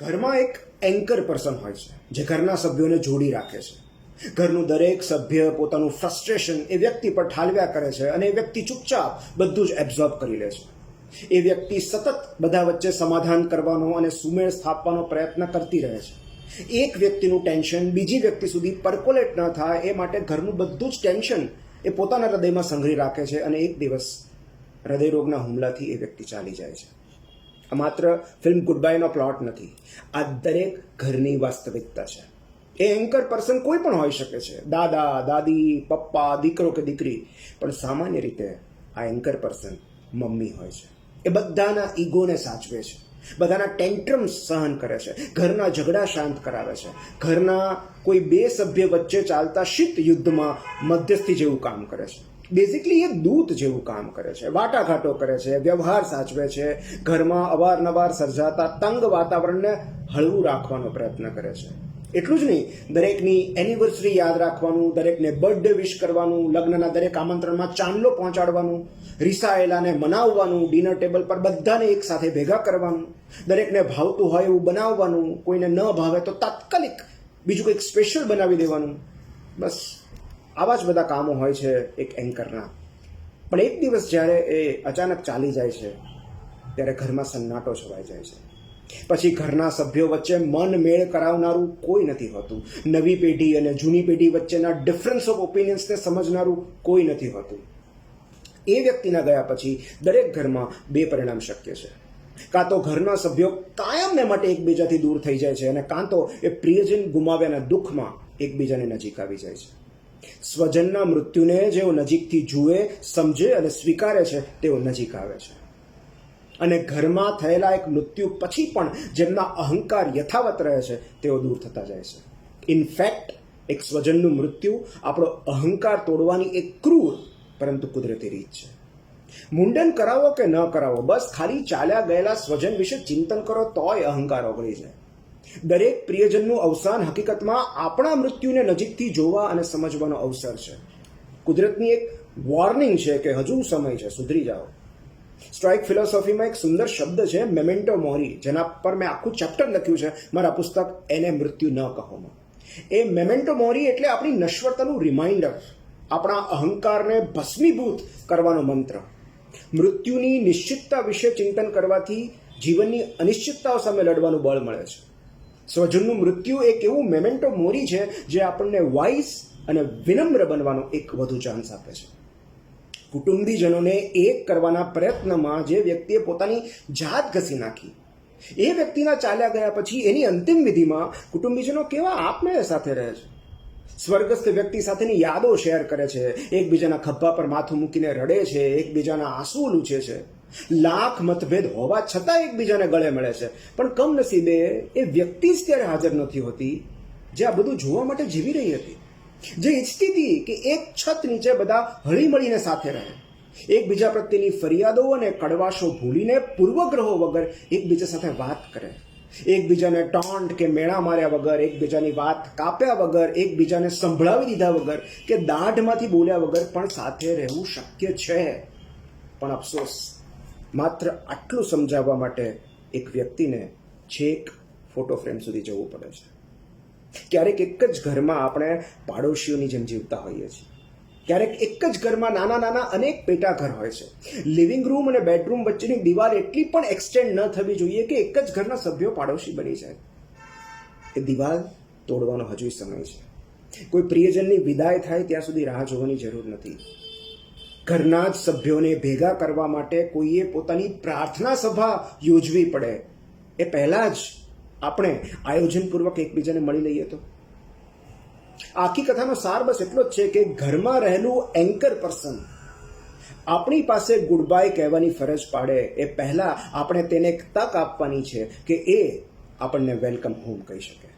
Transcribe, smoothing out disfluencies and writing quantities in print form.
ઘરમાં એક anchor person હોય છે જે ઘરના સભ્યોને જોડી રાખે છે. ઘરનું દરેક સભ્ય પોતાનું ફ્રસ્ટ્રેશન એ વ્યક્તિ પર ઠાલવ્યા કરે છે અને એ વ્યક્તિ ચૂપચાપ બધું જ એબ્ઝોર્બ કરી લે છે. એ વ્યક્તિ સતત બધા વચ્ચે સમાધાન કરવાનો અને સુમેળ સ્થાપવાનો પ્રયત્ન કરતી રહે છે. એક વ્યક્તિનું ટેન્શન બીજી વ્યક્તિ સુધી પરકોલેટ ન થાય એ માટે ઘરનું બધું જ ટેન્શન એ પોતાના હૃદયમાં સંઘરી રાખે છે અને એક દિવસ હૃદયરોગના હુમલાથી એ વ્યક્તિ ચાલી જાય છે. આ માત્ર ફિલ્મ ગુડ બાયનો પ્લોટ નથી, આ દરેક ઘરની વાસ્તવિકતા છે. એ એન્કર પર્સન કોઈ પણ હોઈ શકે છે, દાદા, દાદી, પપ્પા, દીકરો કે દીકરી, પણ સામાન્ય રીતે આ એન્કર પર્સન મમ્મી હોય છે. એ બધાના ઈગોને સાચવે છે, બધાના ટેન્ટ્રમ્સ સહન કરે છે, ઘરના ઝઘડા શાંત કરાવે છે, ઘરના કોઈ બે સભ્ય વચ્ચે ચાલતા શીત યુદ્ધમાં મધ્યસ્થી જેવું કામ કરે છે. બેઝિકલી એ દૂત જેવું કામ કરે છે, વાટાઘાટો કરે છે, વ્યવહાર સાચવે છે, ઘરમાં અવારનવાર સર્જાતા તંગ વાતાવરણને હળવું રાખવાનો પ્રયત્ન કરે છે. એટલું જ નહીં, દરેકની એનિવર્સરી યાદ રાખવાનું, દરેકને બર્થડે વિશ કરવાનું, લગ્નના દરેક આમંત્રણમાં ચાંદલો પહોંચાડવાનું, રિસાયેલાને મનાવવાનું, ડિનર ટેબલ પર બધાને એક સાથે ભેગા કરવાનું, દરેકને ભાવતું હોય એવું બનાવવાનું, કોઈને ન ભાવે તો તાત્કાલિક બીજું કંઈક સ્પેશિયલ બનાવી દેવાનું. બસ આવા જ બધા કામો હોય છે એક એન્કરના. પણ એક દિવસ જ્યારે એ અચાનક ચાલી જાય છે ત્યારે ઘરમાં સન્નાટો છવાઈ જાય છે. પછી ઘરના સભ્યો વચ્ચે મન મેળ કરાવનારું કોઈ નથી હોતું. નવી પેઢી અને જૂની પેઢી વચ્ચેના ડિફરન્સ ઓફ ઓપિનિયન્સને સમજનારું કોઈ નથી હોતું. એ વ્યક્તિના ગયા પછી દરેક ઘરમાં બે પરિણામ શક્ય છે. કાં તો ઘરના સભ્યો કાયમને માટે એકબીજાથી દૂર થઈ જાય છે અને કાં તો એ પ્રિયજન ગુમાવ્યાના દુઃખમાં એકબીજાને નજીક આવી જાય છે. સ્વજનના મૃત્યુને જેઓ નજીકથી જુએ, સમજે અને સ્વીકારે છે તેઓ નજીક આવે છે. અને ઘરમાં થયેલા એક મૃત્યુ પછી પણ જેમના અહંકાર યથાવત રહે છે તેઓ દૂર થતા જાય છે. ઇનફેક્ટ એક સ્વજનનું મૃત્યુ આપણો અહંકાર તોડવાની એક ક્રૂર પરંતુ કુદરતી રીત છે. મુંડન કરાવો કે ન કરાવો, બસ ખાલી ચાલ્યા ગયેલા સ્વજન વિશે ચિંતન કરો તોય અહંકાર ઓગળી જાય. દરેક પ્રિયજનનું અવસાન હકીકતમાં આપણા મૃત્યુને નજીકથી જોવા અને સમજવાનો અવસર છે. કુદરતની એક વોર્નિંગ છે કે હજુ સમય છે, સુધરી જાઓ. સ્ટ્રાઇક ફિલોસોફીમાં એક સુંદર શબ્દ છે મેમેન્ટો મોરી, જેના પર મેં આખું ચેપ્ટર લખ્યું છે મારા પુસ્તક એને મૃત્યુ ન કહોમાં. એ મેમેન્ટો મોરી એટલે આપણી નશ્વરતાનું રિમાઇન્ડર, આપણા અહંકારને ભસ્મીભૂત કરવાનો મંત્ર. મૃત્યુની નિશ્ચિતતા વિશે ચિંતન કરવાથી જીવનની અનિશ્ચિતતાઓ સામે લડવાનું બળ મળે છે. સ્વજનનું મૃત્યુ એક એવું મેમેન્ટો મોરી છે જે આપણને વાઇઝ અને વિનમ્ર બનવાનો એક વધુ ચાન્સ આપે છે. કુટુંબીજનોને એક કરવાના પ્રયત્નમાં જે વ્યક્તિએ પોતાની જાત ઘસી નાખી, એ વ્યક્તિના ચાલ્યા ગયા પછી એની અંતિમ વિધિમાં કુટુંબીજનો કેવા આપમેળે સાથે રહે છે. સ્વર્ગસ્થ વ્યક્તિ સાથેની યાદો શેર કરે છે, એકબીજાના ખભા પર માથું મૂકીને રડે છે, એકબીજાના આંસુ લૂછે છે. લાખ મતભેદ હોવા છતાં એકબીજાને ગળે મળે છે. પણ કમનસીબે એ વ્યક્તિ જ ત્યારે હાજર નથી હોતી જે આ બધું જોવા માટે જીવી રહી હતી, જે ઈચ્છતી હતી કે એક છત નીચે બધા હળીમળીને સાથે રહે, એકબીજા પ્રત્યેની ફરિયાદો અને કડવાશો ભૂલીને પૂર્વગ્રહો વગર એકબીજા સાથે વાત કરે, એકબીજાને ટોન્ટ કે મેણા માર્યા વગર, એકબીજાની વાત કાપ્યા વગર, એકબીજાને સંભળાવી દીધા વગર કે દાઢમાંથી બોલ્યા વગર પણ સાથે રહેવું શક્ય છે. પણ અફસોસ, માત્ર આટલું સમજાવવા માટે એક વ્યક્તિને છેક ફોટો ફ્રેમ સુધી જવું પડે છે. ક્યારેક એક જ ઘરમાં આપણે પાડોશીઓની જેમ જીવતા હોઈએ છીએ. ક્યારેક એક જ ઘરમાં નાના નાના અનેક પેટા ઘર હોય છે. લિવિંગ રૂમ અને બેડરૂમ વચ્ચેની દિવાલ એટલી પણ એક્સટેન્ડ ન થવી જોઈએ કે એક જ ઘરના સભ્યો પાડોશી બની જાય. એ દિવાલ તોડવાનો હજુ સમય છે. કોઈ પ્રિયજનની વિદાય થાય ત્યાં સુધી રાહ જોવાની જરૂર નથી. ઘરના જ સભ્યોને ભેગા કરવા માટે કોઈએ પોતાની પ્રાર્થના સભા યોજવી પડે એ પહેલાં જ આપણે આયોજનપૂર્વક એકબીજાને મળી લઈએ તો. આખી કથાનો સાર બસ એટલો જ છે કે ઘરમાં રહેલું એન્કર પર્સન આપણી પાસે ગુડ બાય કહેવાની ફરજ પાડે એ પહેલાં આપણે તેને એક તક આપવાની છે કે એ આપણને વેલકમ હોમ કહી શકે.